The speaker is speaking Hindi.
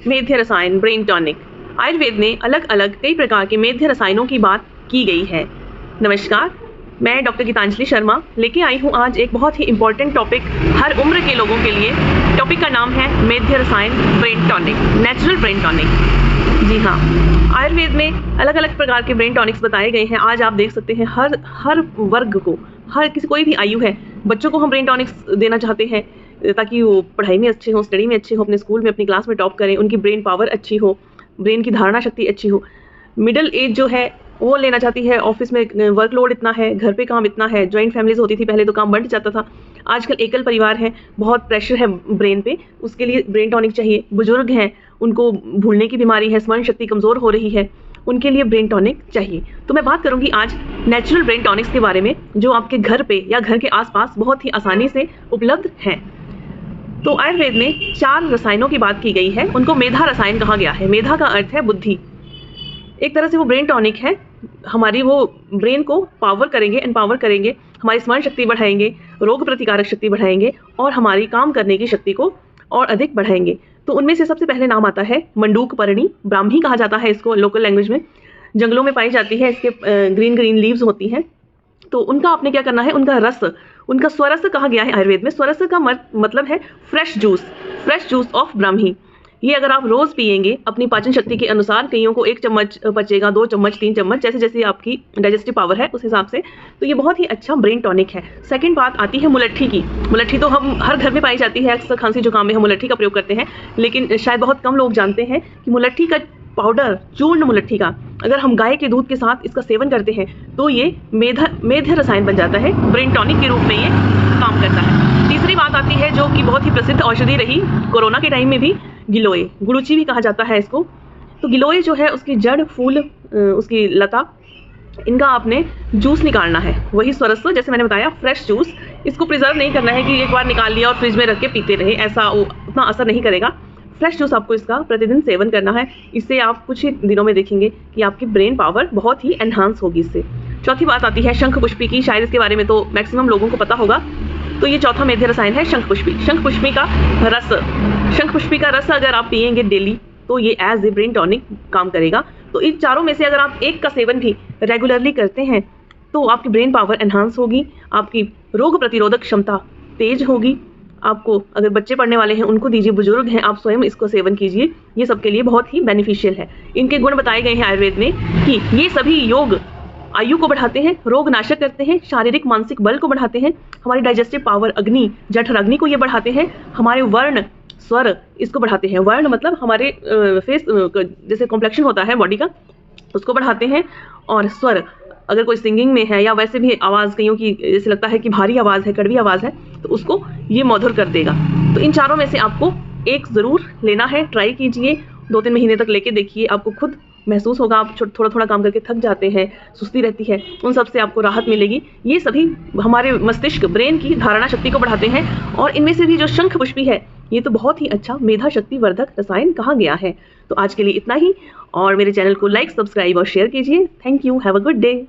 मेध्य रसायन ब्रेन टॉनिक। आयुर्वेद में अलग अलग कई प्रकार के मेध्य रसायनों की बात की गई है। नमस्कार, मैं डॉक्टर गीतांजलि शर्मा लेके आई हूँ आज एक बहुत ही इम्पोर्टेंट टॉपिक हर उम्र के लोगों के लिए। टॉपिक का नाम है Medhya Rasayan brain tonic, natural brain tonic. जी हाँ, आयुर्वेद में अलग अलग प्रकार के ब्रेन टॉनिक्स बताए गए हैं। आज आप देख सकते हैं हर वर्ग को, हर किसी कोई भी आयु है, बच्चों को हम ब्रेन टॉनिक्स देना चाहते हैं ताकि वो पढ़ाई में अच्छे हो, स्टडी में अच्छे हो, अपने स्कूल में अपनी क्लास में टॉप करें, उनकी ब्रेन पावर अच्छी हो, ब्रेन की धारणा शक्ति अच्छी हो। मिडिल एज जो है वो लेना चाहती है, ऑफिस में वर्कलोड इतना है, घर पे काम इतना है, जॉइंट फैमिलीज होती थी पहले तो काम बढ़ जाता था, आजकल एकल परिवार है, बहुत प्रेशर है ब्रेन पे, उसके लिए ब्रेन टॉनिक चाहिए। बुजुर्ग हैं, उनको भूलने की बीमारी है, स्मरण शक्ति कमज़ोर हो रही है, उनके लिए ब्रेन टॉनिक चाहिए। तो मैं बात करूंगी आज नेचुरल ब्रेन टॉनिक्स के बारे में जो आपके घर पे या घर के आसपास बहुत ही आसानी से उपलब्ध हैं। तो आयुर्वेद में 4 रसायनों की बात की गई है, उनको मेधा रसायन कहा गया है। मेधा का अर्थ है बुद्धि। एक तरह से वो ब्रेन टॉनिक है, हमारी वो ब्रेन को पावर करेंगे, एम्पावर करेंगे, हमारी स्मरण शक्ति बढ़ाएंगे, रोग प्रतिकारक शक्ति बढ़ाएंगे और हमारी काम करने की शक्ति को और अधिक बढ़ाएंगे। तो उनमें से सबसे पहले नाम आता है मंडूक पर्णी, ब्राह्मी कहा जाता है इसको लोकल लैंग्वेज में, जंगलों में पाई जाती है, इसके ग्रीन ग्रीन लीव्स होती हैं। तो उनका आपने क्या करना है, उनका रस, उनका स्वरस कहा गया है आयुर्वेद में। स्वरस का मतलब है फ्रेश जूस ऑफ ब्राह्मी। ये अगर आप रोज पिएंगे अपनी पाचन शक्ति के अनुसार, कईयों को 1 चम्मच पचेगा, 2 चम्मच, 3 चम्मच, जैसे जैसे आपकी डाइजेस्टिव पावर है उस हिसाब से, तो ये बहुत ही अच्छा ब्रेन टॉनिक है। सेकंड बात आती है मुलट्ठी की। मुलट्ठी तो हम हर घर में पाई जाती है, अक्सर खांसी जुकाम में हम मुलट्ठी का प्रयोग करते हैं, लेकिन शायद बहुत कम लोग जानते हैं कि मुलट्ठी का पाउडर, चूर्ण मुलट्ठी का, अगर हम गाय के दूध के साथ इसका सेवन करते हैं तो ये मेध्य रसायन बन जाता है, ब्रेन टॉनिक के रूप में ये काम करता है। तीसरी बात आती है जो कि बहुत ही प्रसिद्ध औषधि रही कोरोना के टाइम में भी, गिलोय, गुड़ूची भी कहा जाता है इसको। तो गिलोय जो है उसकी जड़, फूल, उसकी लता, इनका आपने जूस निकालना है, वही स्वरस्व जैसे मैंने बताया, फ्रेश जूस। इसको प्रिजर्व नहीं करना है कि एक बार निकाल लिया और फ्रिज में रख के पीते रहे, ऐसा उतना असर नहीं करेगा। फ्रेश जूस आपको इसका प्रतिदिन सेवन करना है। इससे आप कुछ ही दिनों में देखेंगे कि आपकी ब्रेन पावर बहुत ही एनहांस होगी इससे। चौथी बात आती है शंख पुष्पी की, शायद इसके बारे में तो मैक्सिमम लोगों को पता होगा। तो ये चौथा मेध्य रसायन है शंख पुष्पी। शंख पुष्पी का रस अगर आप पिएंगे डेली तो ये एज ए ब्रेन टॉनिक काम करेगा। तो इन चारों में से अगर आप एक का सेवन भी रेगुलरली करते हैं तो आपकी ब्रेन पावर एनहांस होगी, आपकी रोग प्रतिरोधक क्षमता तेज होगी। आपको अगर बच्चे पढ़ने वाले हैं उनको दीजिए, बुजुर्ग हैं आप स्वयं इसको सेवन कीजिए, ये सबके लिए बहुत ही बेनिफिशियल है। इनके गुण बताए गए हैं आयुर्वेद में कि ये सभी योग आयु को बढ़ाते हैं, रोग नाशक करते हैं, शारीरिक मानसिक बल को बढ़ाते हैं, हमारी डाइजेस्टिव पावर, अग्नि, जठर अग्नि को ये बढ़ाते हैं, हमारे वर्ण, स्वर इसको बढ़ाते हैं। वर्ण मतलब हमारे फेस जैसे कॉम्प्लेक्शन होता है बॉडी का, उसको बढ़ाते हैं। और स्वर, अगर कोई सिंगिंग में है या वैसे भी आवाज़, कईयों की जैसे लगता है कि भारी आवाज़ है, कड़वी आवाज़ है, तो उसको ये मधुर कर देगा। तो इन चारों में से आपको एक ज़रूर लेना है, ट्राई कीजिए, 2-3 महीने तक लेके देखिए, आपको खुद महसूस होगा आप थोड़ा थोड़ा काम करके थक जाते हैं, सुस्ती रहती है, उन सब से आपको राहत मिलेगी। ये सभी हमारे मस्तिष्क, ब्रेन की धारणा शक्ति को बढ़ाते हैं। और इनमें से भी जो शंख पुष्पी है ये तो बहुत ही अच्छा मेधा शक्ति वर्धक रसायन कहा गया है। तो आज के लिए इतना ही, और मेरे चैनल को लाइक, सब्सक्राइब और शेयर कीजिए। Thank you, have a good day.